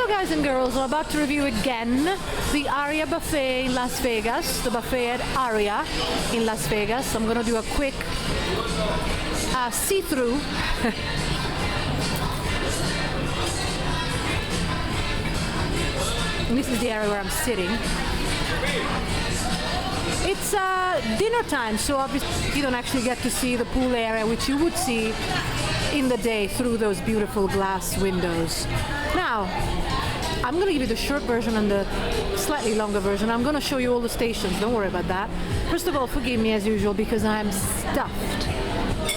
So guys and girls, we're about to review again the Aria buffet in Las Vegas, the buffet at Aria in Las Vegas. I'm gonna do a quick see-through. And this is the area where I'm sitting. It's dinner time, so obviously you don't actually get to see the pool area, which you would see in the day through those beautiful glass windows. Now, I'm going to give you the short version and the slightly longer version. I'm going to show you all the stations, don't worry about that. First of all, forgive me as usual because I'm stuffed.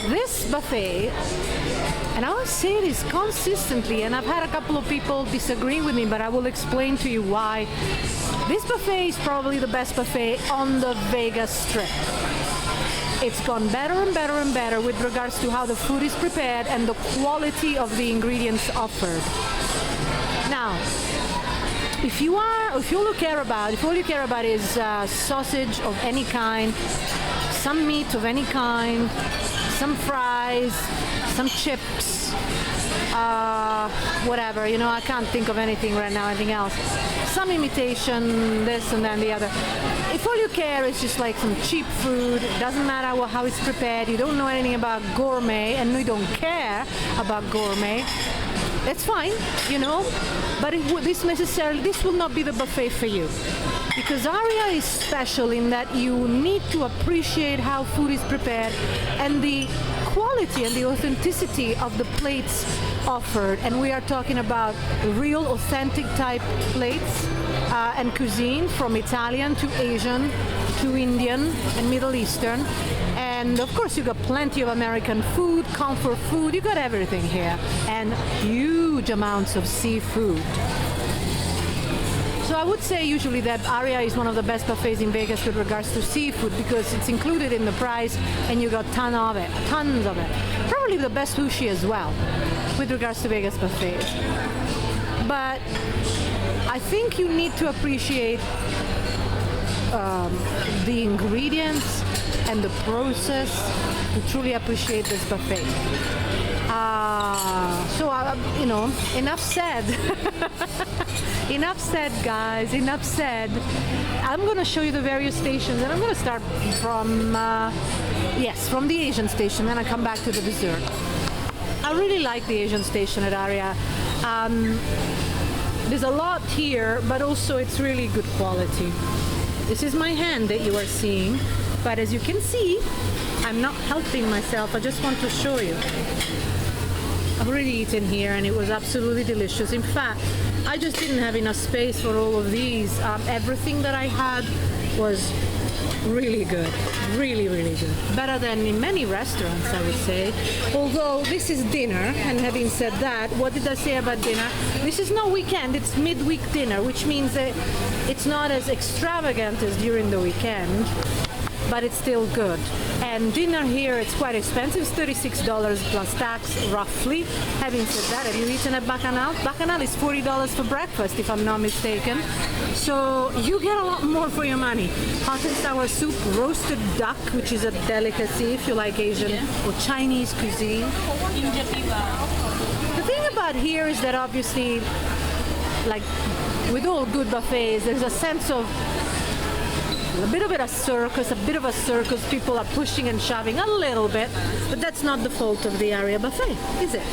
This buffet, and I will say this consistently, and I've had a couple of people disagree with me, but I will explain to you why. This buffet is probably the best buffet on the Vegas Strip. It's gone better and better and better with regards to how the food is prepared and the quality of the ingredients offered. Now, if all you care about is sausage of any kind, some meat of any kind, some fries, some chips, whatever, I can't think of anything right now, anything else. Some imitation, this and then the other. If all you care is just like some cheap food, it doesn't matter how it's prepared, you don't know anything about gourmet, and we don't care about gourmet, that's fine, but this will not be the buffet for you. Because Aria is special in that you need to appreciate how food is prepared and the quality and the authenticity of the plates offered. And we are talking about real authentic type plates and cuisine, from Italian to Asian to Indian and Middle Eastern. And of course you got plenty of American food, comfort food, you got everything here. And huge amounts of seafood. So I would say usually that Aria is one of the best buffets in Vegas with regards to seafood because it's included in the price and you got tons of it. Probably the best sushi as well with regards to Vegas buffets. But I think you need to appreciate the ingredients and the process to truly appreciate this buffet. Enough said. Enough said, guys, enough said. I'm going to show you the various stations, and I'm going to start from the Asian station, then I come back to the dessert. I really like the Asian station at Aria. There's a lot here, but also it's really good quality. This is my hand that you are seeing, but as you can see, I'm not helping myself. I just want to show you. I've already eaten here and it was absolutely delicious. In fact, I just didn't have enough space for all of these. Everything that I had was really good. Really, really good. Better than in many restaurants, I would say. Although this is dinner, and having said that, what did I say about dinner? This is not weekend, it's midweek dinner, which means that it's not as extravagant as during the weekend, but it's still good. And dinner here, it's quite expensive. It's $36 plus tax, roughly. Having said that, have you eaten at Bacchanal? Bacchanal is $40 for breakfast, if I'm not mistaken. So you get a lot more for your money. Hot and sour soup, roasted duck, which is a delicacy if you like Asian or Chinese cuisine. The thing about here is that obviously, like with all good buffets, there's a sense of a bit of a circus. People are pushing and shoving a little bit, but that's not the fault of the Aria buffet, is it?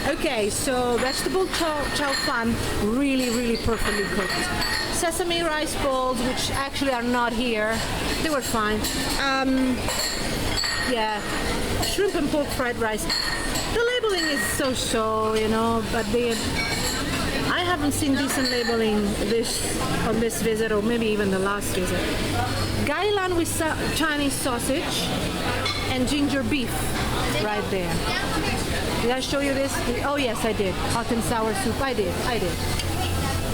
Okay, so vegetable chow fan, really, really perfectly cooked. Sesame rice balls, which actually are not here. They were fine. Shrimp and pork fried rice. The labeling is so-so, but I haven't seen decent labeling on this visit, or maybe even the last visit. Gailan with Chinese sausage and ginger beef right there. Did I show you this? Oh yes, I did. Hot and sour soup. I did.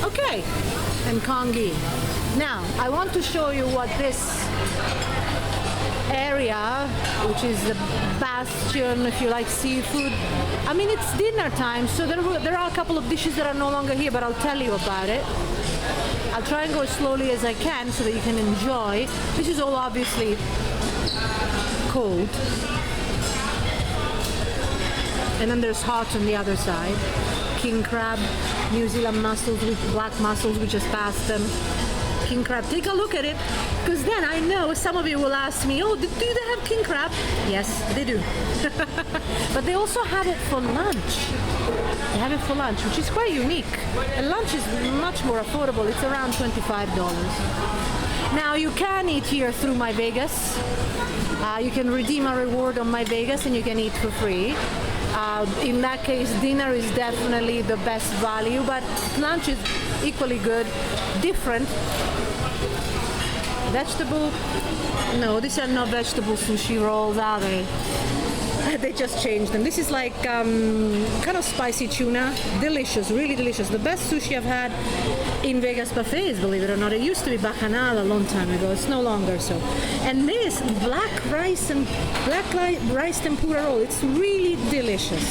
Okay. And congee. Now, I want to show you what this area, which is the bastion if you like seafood. I mean, it's dinner time, so there are a couple of dishes that are no longer here, but I'll tell you about it. I'll try and go as slowly as I can so that you can enjoy. This is all obviously cold. And then there's hot on the other side. king crab, New Zealand mussels with black mussels. We just passed them. King crab, take a look at it, because then I know some of you will ask me, oh, do they have king crab? Yes, they do. But they also have it for lunch. They have it for lunch, which is quite unique. And lunch is much more affordable. It's around $25. Now you can eat here through My Vegas. You can redeem a reward on My Vegas and you can eat for free. In that case, dinner is definitely the best value, but lunch is equally good, different. Vegetable, no, these are not vegetable sushi rolls, are they? They just changed them. This is like kind of spicy tuna, delicious, really delicious. The best sushi I've had in Vegas buffets, believe it or not. It used to be bacchanal a long time ago. It's no longer so. And this black rice tempura roll, it's really delicious.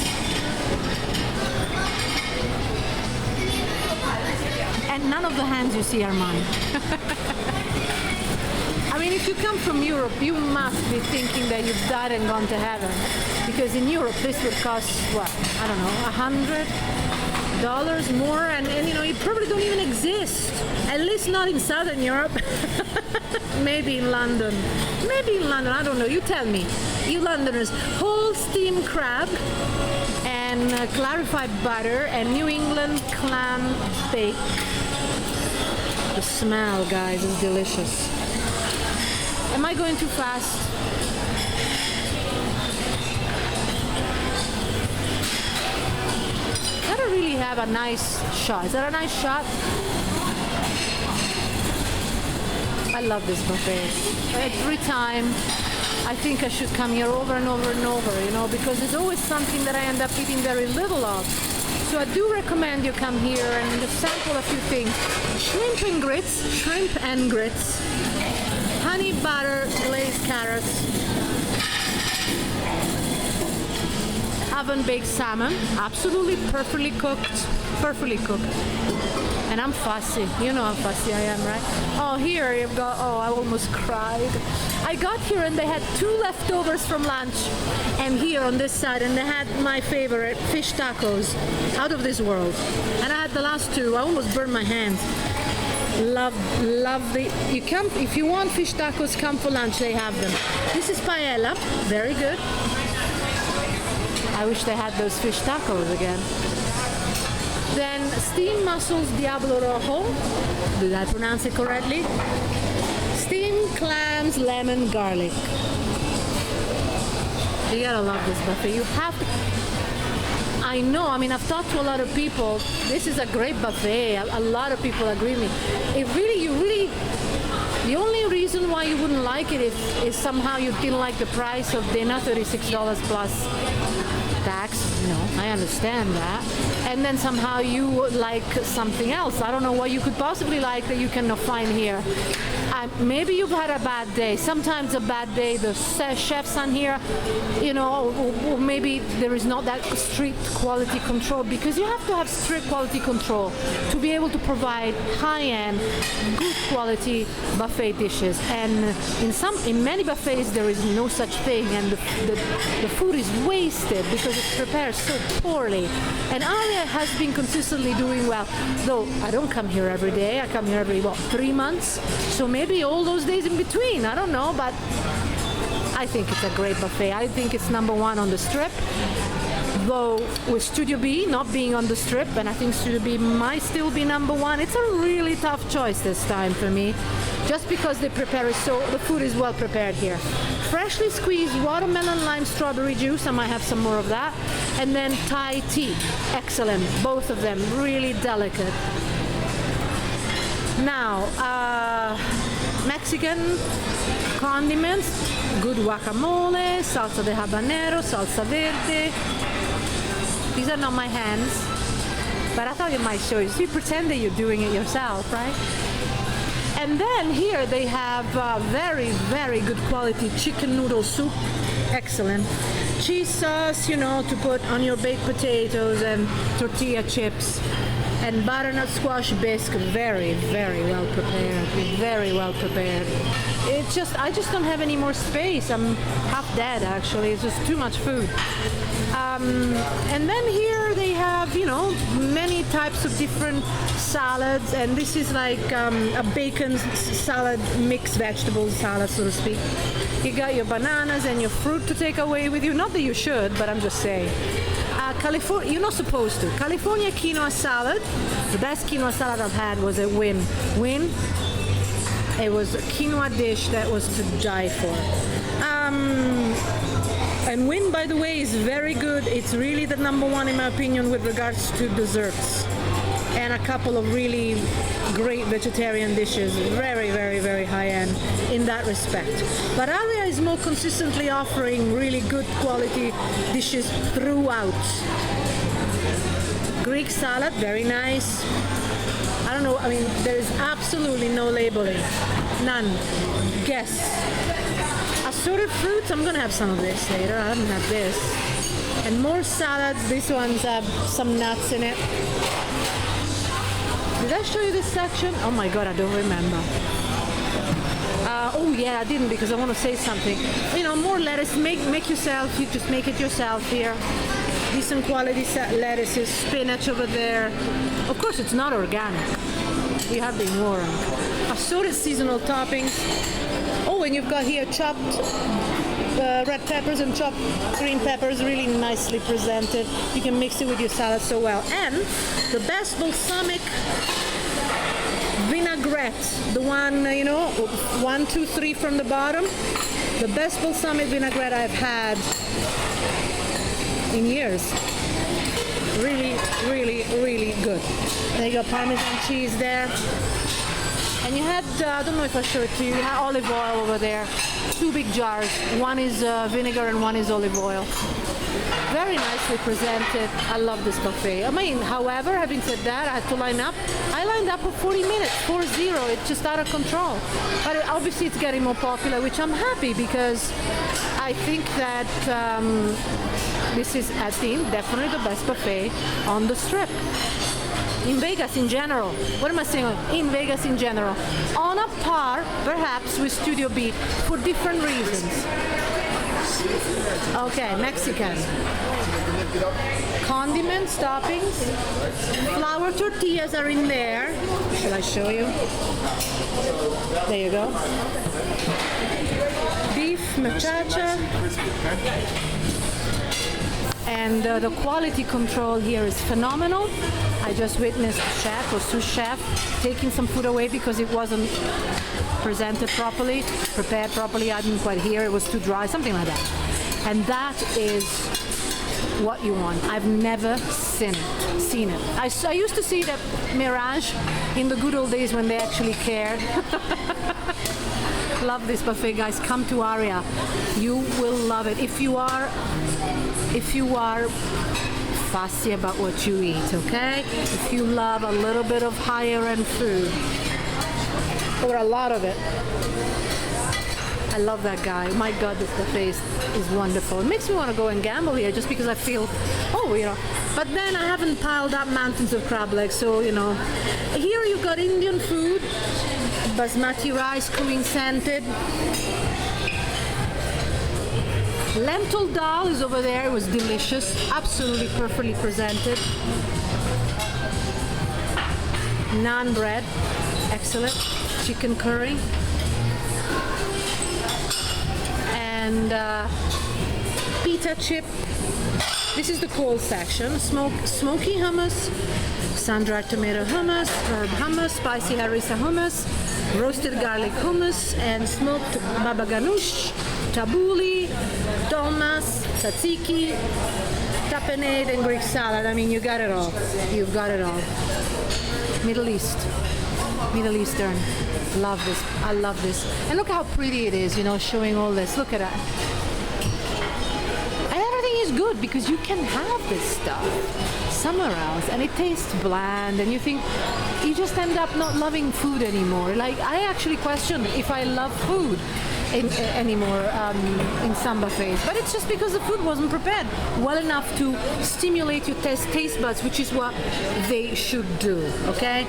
And none of the hands you see are mine. I mean, if you come from Europe, you must be thinking that you've died and gone to heaven. Because in Europe, this would cost, what, I don't know, $100 more, and you know, it probably don't even exist. At least not in Southern Europe. Maybe in London. Maybe in London, I don't know. You tell me. You Londoners. Whole steamed crab and clarified butter and New England clam bake. The smell, guys, is delicious. Am I going too fast? I don't really have a nice shot. Is that a nice shot? I love this buffet. Every time I think I should come here over and over and over, you know, because there's always something that I end up eating very little of. So I do recommend you come here and sample a few things. Shrimp and grits, honey butter glazed carrots, oven baked salmon, absolutely perfectly cooked. And I'm fussy. You know how fussy I am, right? Oh, here you've got, oh, I almost cried. I got here and they had 2 leftovers from lunch. And here on this side, and they had my favorite, fish tacos. Out of this world. And I had the last 2. I almost burned my hands. Love the, you come, if you want fish tacos, come for lunch, they have them. This is paella, very good. I wish they had those fish tacos again. Then steamed mussels Diablo Rojo. Did I pronounce it correctly? Steamed clams, lemon, garlic. You gotta love this buffet. You have to. I know, I mean, I've talked to a lot of people. This is a great buffet. A lot of people agree with me. The only reason why you wouldn't like it is somehow you didn't like the price of dinner, $36 plus tax. No, I understand that. And then somehow you would like something else. I don't know what you could possibly like that you cannot find here. Maybe you've had a bad day. Sometimes a bad day, the chefs on here, you know, or maybe there is not that strict quality control, because you have to have strict quality control to be able to provide high-end, good quality buffet dishes. And in many buffets there is no such thing, and the food is wasted because it's prepared so poorly. And Aria has been consistently doing well, though I don't come here every day. I come here every 3 months, so maybe all those days in between, I don't know, but I think it's a great buffet. I think it's number 1 on the strip, though with Studio B not being on the strip, and I think Studio B might still be number 1. It's a really tough choice this time for me, just because they prepare it so the food is well prepared here. Freshly squeezed watermelon, lime, strawberry juice. I might have some more of that. And then Thai tea. Excellent. Both of them really delicate. Now, Mexican condiments. Good guacamole, salsa de habanero, salsa verde. These are not my hands, but I thought you might show you. So you pretend that you're doing it yourself, right? And then here they have very, very good quality chicken noodle soup. Excellent. Cheese sauce, you know, to put on your baked potatoes, and tortilla chips. And butternut squash bisque, very, very well prepared. Very well prepared. I just don't have any more space. I'm half dead, actually. It's just too much food. And then here they have, you know, many types of different salads, and this is like a bacon salad, mixed vegetable salad, so to speak. You got your bananas and your fruit to take away with you. Not that you should, but I'm just saying. California, you're not supposed to. California quinoa salad. The best quinoa salad I've had was at Win. It was a quinoa dish that was to die for. And Win, by the way, is very good. It's really the number one, in my opinion, with regards to desserts. And a couple of really great vegetarian dishes. Very, very, very high end in that respect. But Aria is more consistently offering really good quality dishes throughout. Greek salad, very nice. I don't know, I mean, there is absolutely no labeling. None. Guess. Assorted fruits, I'm gonna have some of this later. I haven't had this. And more salads. These ones have some nuts in it. Did I show you this section? Oh my god, I don't remember. Oh yeah, I didn't, because I want to say something. You know, more lettuce. Make yourself. You just make it yourself here. Decent quality lettuces, spinach over there. Of course, it's not organic. We have been warned. Assorted seasonal toppings. Oh, and you've got here chopped red peppers and chopped green peppers, really nicely presented. You can mix it with your salad so well. And the best balsamic vinaigrette, the one, you know, 1, 2, 3 from the bottom. The best balsamic vinaigrette I've had in years. Really, really, really good. There you go, Parmesan cheese there. And you had, I don't know if I showed it to you, you had olive oil over there. 2 big jars. One is vinegar and one is olive oil. Very nicely presented. I love this buffet. I mean, however, having said that, I had to line up. I lined up for 40 minutes, 4-0. It's just out of control. But obviously it's getting more popular, which I'm happy, because I think that this is, I think, definitely the best buffet on the Strip. In Vegas in general. What am I saying? In Vegas in general. On a par, perhaps, with Studio B for different reasons. Okay, Mexican. Condiments, toppings. Flour tortillas are in there. Shall I show you? There you go. Beef machacha. And the quality control here is phenomenal. I just witnessed a chef or sous chef taking some food away because it wasn't presented properly, prepared properly. I didn't quite hear, it was too dry, something like that. And that is what you want. I've never seen it. I used to see that Mirage in the good old days when they actually cared. Love this buffet, guys. Come to Aria. You will love it. If you are fussy about what you eat, okay? If you love a little bit of higher end food, or a lot of it. I love that guy. My God, this buffet is wonderful. It makes me want to go and gamble here just because I feel, oh, you know. But then I haven't piled up mountains of crab legs, so, you know. Here you've got Indian food, basmati rice, cumin scented. Lentil dal is over there. It was delicious, absolutely perfectly presented. Naan bread, excellent. Chicken curry. And pita chip. This is the cold section. Smoky hummus, sun-dried tomato hummus, herb hummus, spicy harissa hummus, roasted garlic hummus, and smoked baba ganoush, tabbouleh, dolmas, tzatziki, tapenade, and Greek salad. I mean, you got it all. You've got it all. Middle Eastern. Love this. I love this. And look how pretty it is, you know, showing all this. Look at that. And everything is good because you can have this stuff somewhere else and it tastes bland and you think, you just end up not loving food anymore. Like, I actually question if I love food anymore in some buffets, but it's just because the food wasn't prepared well enough to stimulate your taste buds, which is what they should do. Okay,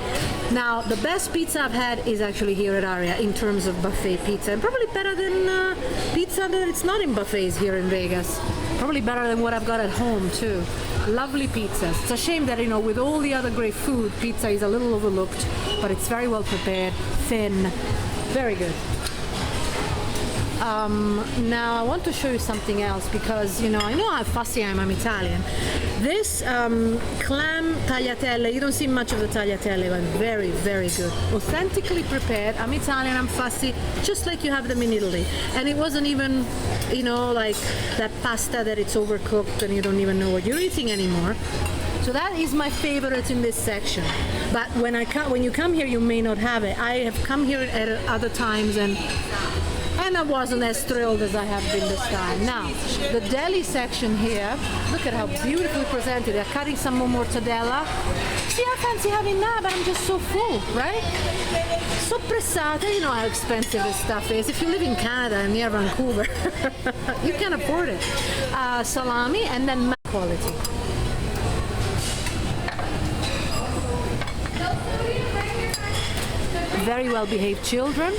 now the best pizza I've had is actually here at Aria in terms of buffet pizza, and probably better than pizza that it's not in buffets here in Vegas. Probably better than what I've got at home too. Lovely pizzas. It's a shame that, you know, with all the other great food, pizza is a little overlooked, but it's very well prepared, thin, very good. Now I want to show you something else because, you know how fussy I am, I'm Italian. This clam tagliatelle, you don't see much of the tagliatelle, but very, very good. Authentically prepared. I'm Italian, I'm fussy, just like you have them in Italy. And it wasn't even, you know, like that pasta that it's overcooked and you don't even know what you're eating anymore. So that is my favorite in this section. But when you come here, you may not have it. I have come here at other times and I wasn't as thrilled as I have been this time. Now, the deli section here, look at how beautifully presented. They're cutting some more mortadella. See, I fancy having that, but I'm just so full, right? So pressata, you know how expensive this stuff is. If you live in Canada and near Vancouver, you can afford it. Salami and then quality. Very well behaved children.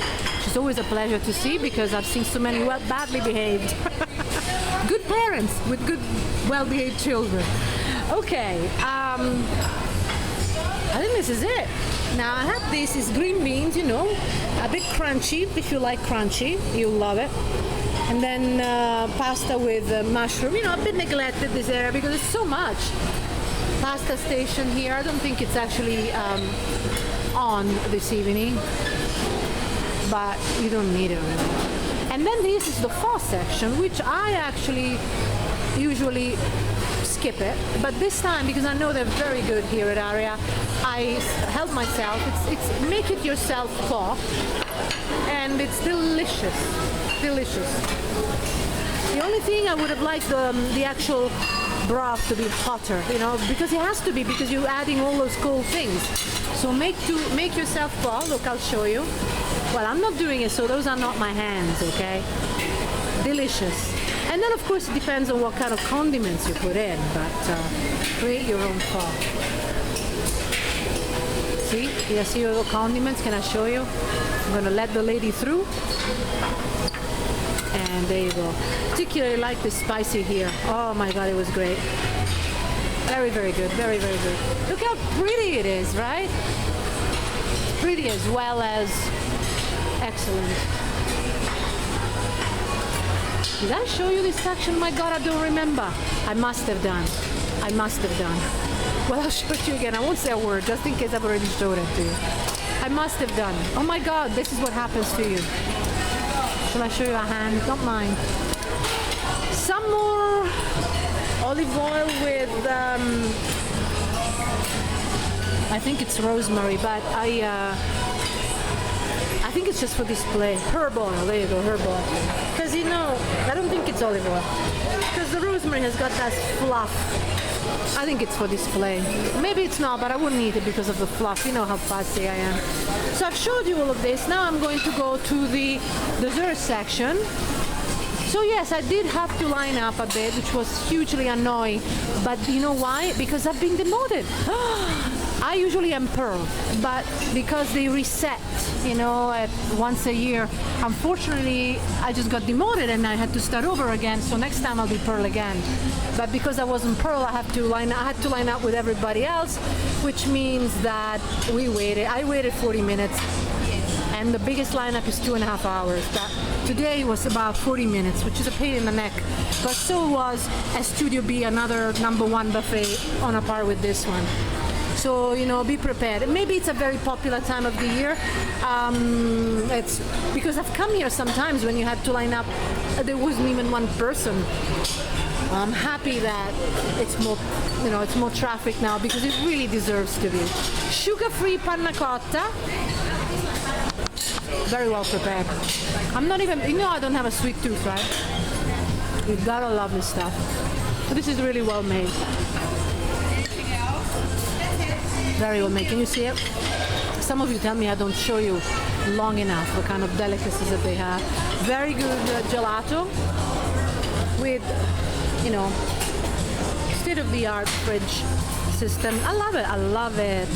It's always a pleasure to see because I've seen so many badly behaved. Good parents with good, well-behaved children. Okay, I think this is it. Now I have this is green beans, you know, a bit crunchy. If you like crunchy, you'll love it. And then pasta with mushroom. You know, a bit neglected this area because it's so much. Pasta station here. I don't think it's actually on this evening, but you don't need it really. And then this is the pho section, which I actually usually skip it, but this time because I know they're very good here at Aria, I help myself. It's make it yourself pho, and it's delicious. The only thing I would have liked the actual broth to be hotter, you know, because it has to be because you're adding all those cold things. So make yourself pho. Look, I'll show you. Well, I'm not doing it, so those are not my hands, okay? Delicious. And then, of course, it depends on what kind of condiments you put in, but create your own pho. See? You see your condiments? Can I show you? I'm going to let the lady through. And there you go. Particularly like the spicy here. Oh my God, it was great. Very, very good. Very, very good. Look how pretty it is, right? Pretty as well as excellent. Did I show you this section? My God, I don't remember. I must have done. Well, I'll show it to you again. I won't say a word, just in case I've already showed it to you. I must have done. Oh my God, this is what happens to you. Shall I show you a hand? Don't mind. Some more olive oil with, I think it's rosemary, but I think it's just for display. Herb oil, there you go, herb oil. Because you know, I don't think it's olive oil. Because the rosemary has got that fluff. I think it's for display. Maybe it's not, but I wouldn't eat it because of the fluff. You know how fussy I am. So I've showed you all of this. Now I'm going to go to the dessert section. So yes, I did have to line up a bit, which was hugely annoying. But you know why? Because I've been demoted. I usually am Pearl, but because they reset, you know, at once a year, unfortunately, I just got demoted and I had to start over again. So next time I'll be Pearl again. But because I wasn't Pearl, I had to line up with everybody else, which means that I waited 40 minutes. And the biggest lineup is 2.5 hours. But today was about 40 minutes, which is a pain in the neck. But so was a Studio B, another #1 buffet on a par with this one. So, you know, be prepared. Maybe it's a very popular time of the year. It's because I've come here sometimes when you had to line up, there wasn't even one person. I'm happy that it's more, you know, it's more traffic now because it really deserves to be. Sugar-free panna cotta. Very well prepared. I'm not even, you know, I don't have a sweet tooth, right? You've gotta love this stuff. But this is really well made. Very well made. Can you see it? Some of you tell me I don't show you long enough the kind of delicacies that they have. Very good gelato with, you know, state-of-the-art fridge system. I love it. I love it.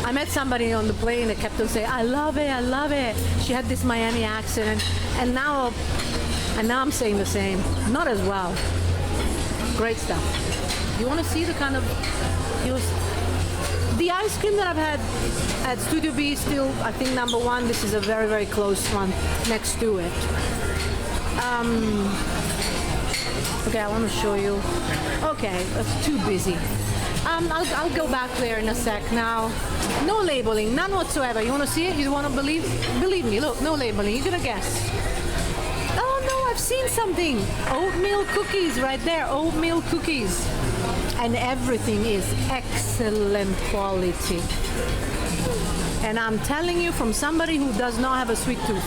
I met somebody on the plane that kept on saying, I love it, I love it. She had this Miami accent, and now I'm saying the same. Not as well. Great stuff. You want to see the kind of... The ice cream that I've had at Studio B is still, I think, number one. This is a very, very close one next to it. Okay, I want to show you. Okay, that's too busy. I'll go back there in a sec now. No labeling, none whatsoever. You want to see it? You want to believe? Believe me, look, no labeling. You're going to guess. Oh no, I've seen something. Oatmeal cookies right there. Oatmeal cookies. And everything is excellent quality. And I'm telling you from somebody who does not have a sweet tooth.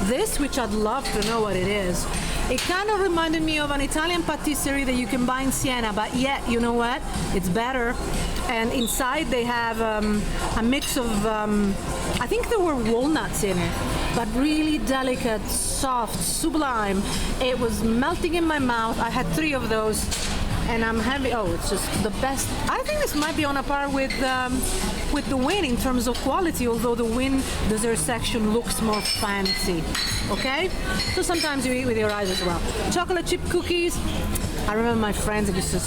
This, which I'd love to know what it is, it kind of reminded me of an Italian patisserie that you can buy in Siena, but yet, you know what? It's better. And inside they have a mix of, I think there were walnuts in it, but really delicate, soft, sublime. It was melting in my mouth. I had 3 of those. And I'm happy. Oh, it's just the best. I think this might be on a par with the Win in terms of quality, although the Win dessert section looks more fancy. Okay? So sometimes you eat with your eyes as well. Chocolate chip cookies. I remember my friends used to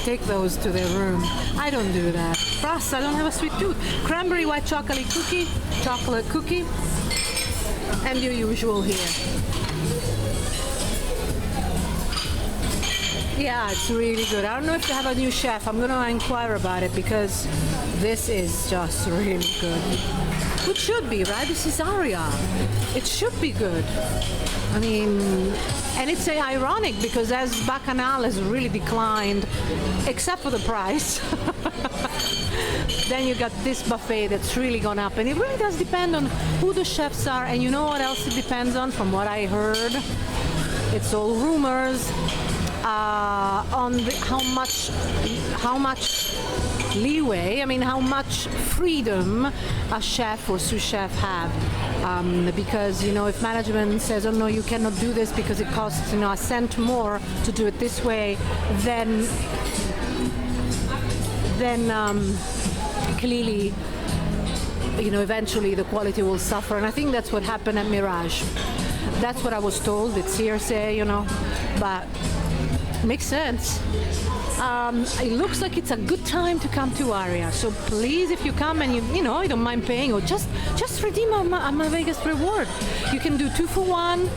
take those to their room. I don't do that. Plus, I don't have a sweet tooth. Cranberry white chocolate cookie, and your usual here. Yeah, it's really good. I don't know if they have a new chef. I'm going to inquire about it because this is just really good. It should be, right? This is Aria. It should be good. I mean, and it's ironic because as Bacchanal has really declined, except for the price, then you got this buffet that's really gone up. And it really does depend on who the chefs are. And you know what else it depends on? From what I heard, it's all rumors. On how much leeway, I mean, how much freedom a chef or sous chef have. Because, you know, if management says, oh no, you cannot do this because it costs, you know, a cent more to do it this way, then clearly, you know, eventually the quality will suffer. And I think that's what happened at Mirage. That's what I was told. It's hearsay, you know, but makes sense. It looks like it's a good time to come to Aria. So please, if you come and you know, you don't mind paying, or just redeem a Vegas reward. You can do 2 for 1,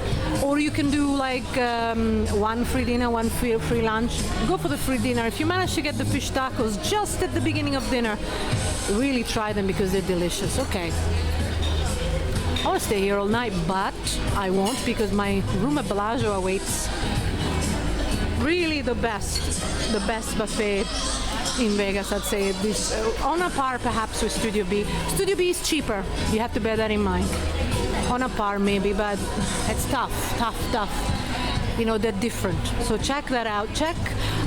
or you can do like 1 free dinner, 1 free lunch. Go for the free dinner. If you manage to get the fish tacos just at the beginning of dinner, really try them because they're delicious. Okay. I want to stay here all night, but I won't because my room at Bellagio awaits. Really the best buffet in Vegas, I'd say. This on a par perhaps with Studio B. Studio B is cheaper. You have to bear that in mind. On a par maybe, but it's tough. You know, they're different. So check that out. Check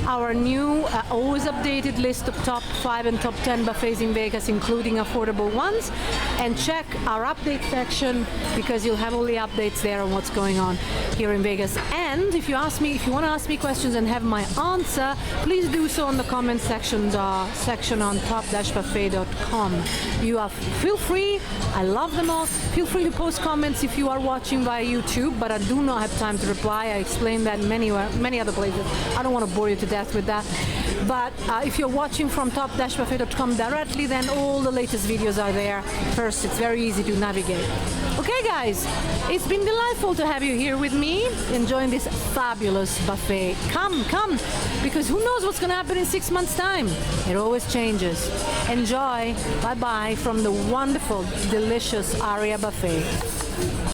our new, always updated list of top 5 and top 10 buffets in Vegas, including affordable ones. And check our update section because you'll have all the updates there on what's going on here in Vegas. And if you want to ask me questions and have my answer, please do so on the comment section on top-buffet.com. Feel free. I love them all. Feel free to post comments if you are watching via YouTube, but I do not have time to reply. I explained that in many other places. I don't want to bore you to death with that. But if you're watching from top-buffet.com directly, then all the latest videos are there. First, it's very easy to navigate. Okay, guys, it's been delightful to have you here with me, enjoying this fabulous buffet. Come, because who knows what's going to happen in 6 months' time? It always changes. Enjoy. Bye-bye from the wonderful, delicious Aria buffet.